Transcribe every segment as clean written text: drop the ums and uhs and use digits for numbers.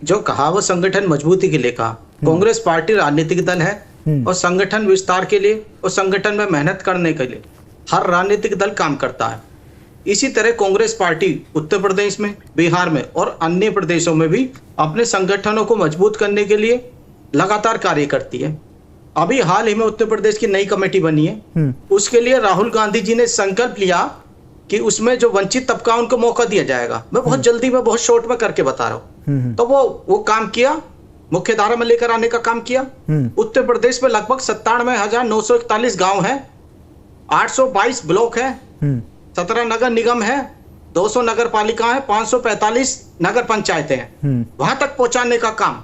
जो कहा वो संगठन मजबूती के लिए कहा। कांग्रेस पार्टी राजनीतिक दल है और संगठन विस्तार के लिए और संगठन में मेहनत करने के लिए हर राजनीतिक दल काम करता है। इसी तरह कांग्रेस पार्टी उत्तर प्रदेश में, बिहार में और अन्य प्रदेशों में भी अपने संगठनों को मजबूत करने के लिए लगातार कार्य करती है। अभी हाल ही में उत्तर प्रदेश की नई कमेटी बनी है, उसके लिए राहुल गांधी जी ने संकल्प लिया कि उसमें जो वंचित तबका उनको मौका दिया जाएगा। मैं बहुत जल्दी में बहुत शॉर्ट में करके बता रहा हूँ। तो वो काम किया, मुख्य धारा में लेकर आने का काम किया। उत्तर प्रदेश में लगभग 97,941 गांव है, 822 ब्लॉक है, 17 नगर निगम है, 200 नगर पालिका है, 545 नगर पंचायतें हैं। वहां तक पहुंचाने का काम,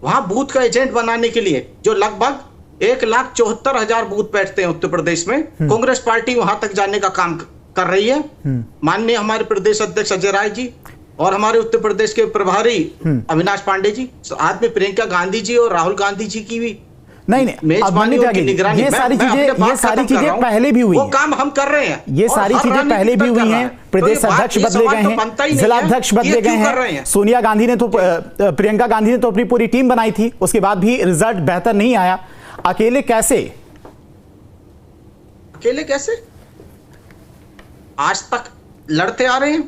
वहां बूथ का एजेंट बनाने के लिए जो लगभग 1,74,000 बूथ बैठते हैं उत्तर प्रदेश में, कांग्रेस पार्टी वहां तक जाने का काम कर रही है। माननीय हमारे प्रदेश अध्यक्ष अजय राय जी और हमारे उत्तर प्रदेश के प्रभारी अविनाश पांडे जी, साथ में प्रियंका गांधी जी और राहुल गांधी जी की भी नहीं ये सारी चीजें पहले भी हुई, वो काम हम कर रहे हैं। ये सारी चीजें पहले भी हुई हैं। प्रदेश अध्यक्ष बदले गए हैं, जिलाध्यक्ष बदले गए हैं। सोनिया गांधी ने तो, प्रियंका गांधी ने तो अपनी पूरी टीम बनाई थी, उसके बाद भी रिजल्ट बेहतर नहीं आया। अकेले कैसे? अकेले कैसे? आज तक लड़ते आ रहे हैं,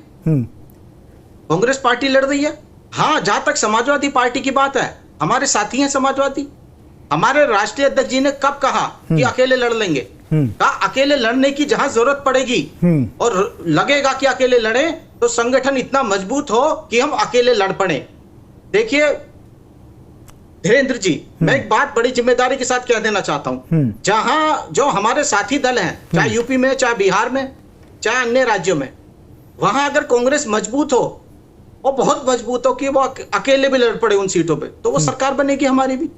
कांग्रेस पार्टी लड़ रही है। हाँ, जहां तक समाजवादी पार्टी की बात है, हमारे साथी हैं समाजवादी। हमारे राष्ट्रीय अध्यक्ष जी ने कब कहा कि अकेले लड़ लेंगे? कहा अकेले लड़ने की जहां जरूरत पड़ेगी और लगेगा कि अकेले लड़े तो संगठन इतना मजबूत हो कि हम अकेले लड़ पड़े। देखिए धीरेन्द्र जी, मैं एक बात बड़ी जिम्मेदारी के साथ कह देना चाहता हूं। जहां जो हमारे साथी दल हैं, चाहे यूपी में, चाहे बिहार में, चाहे अन्य राज्यों में, वहां अगर कांग्रेस मजबूत हो और बहुत मजबूत हो कि वो अकेले भी लड़ पड़े उन सीटों पे, तो वो सरकार बनेगी हमारी भी।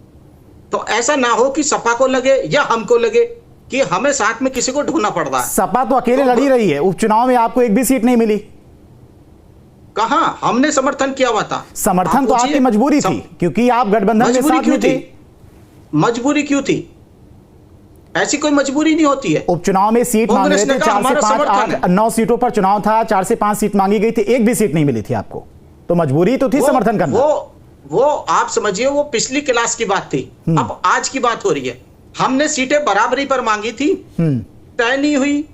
तो ऐसा ना हो कि सपा को लगे या हमको लगे कि हमें साथ में किसी को ढूंढना पड़ रहा है। सपा तो अकेले लड़ी रही है, उपचुनाव में आपको एक भी सीट नहीं मिली। कहां? हमने समर्थन किया हुआ था। समर्थन तो आपकी मजबूरी थी, क्योंकि आप गठबंधन के साथ में थे। मजबूरी क्यों थी? ऐसी कोई मजबूरी नहीं होती है। उपचुनाव में सीट मांग रहे थे, 4 से 5, 8, 9 सीटों पर चुनाव था, 4 से 5 सीट मांगी गई थी, एक भी सीट नहीं मिली थी आपको, तो मजबूरी तो थी समर्थन करना। वो आप समझिए, वो पिछली क्लास की बात थी। अब आज की बात हो रही है। हमने सीटें बराबरी पर मांगी थी, तय नहीं हुई।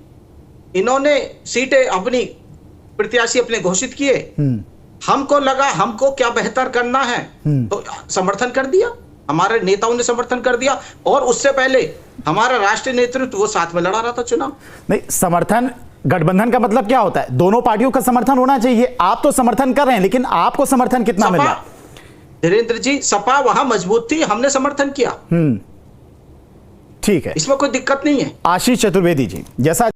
इन्होंने सीटें अपनी प्रत्याशी अपने घोषित किए। हमको लगा हमको क्या बेहतर करना है, तो समर्थन कर दिया, हमारे नेताओं ने समर्थन कर दिया। और उससे पहले हमारा राष्ट्रीय नेतृत्व वो साथ में लड़ा रहा था चुनाव। नहीं, समर्थन गठबंधन का मतलब क्या होता है? दोनों पार्टियों का समर्थन होना चाहिए। आप तो समर्थन कर रहे हैं, लेकिन आपको समर्थन कितना मिला? धीरेन्द्र जी, सपा वहां मजबूत थी, हमने समर्थन किया। ठीक है, इसमें कोई दिक्कत नहीं है। आशीष चतुर्वेदी जी, जैसा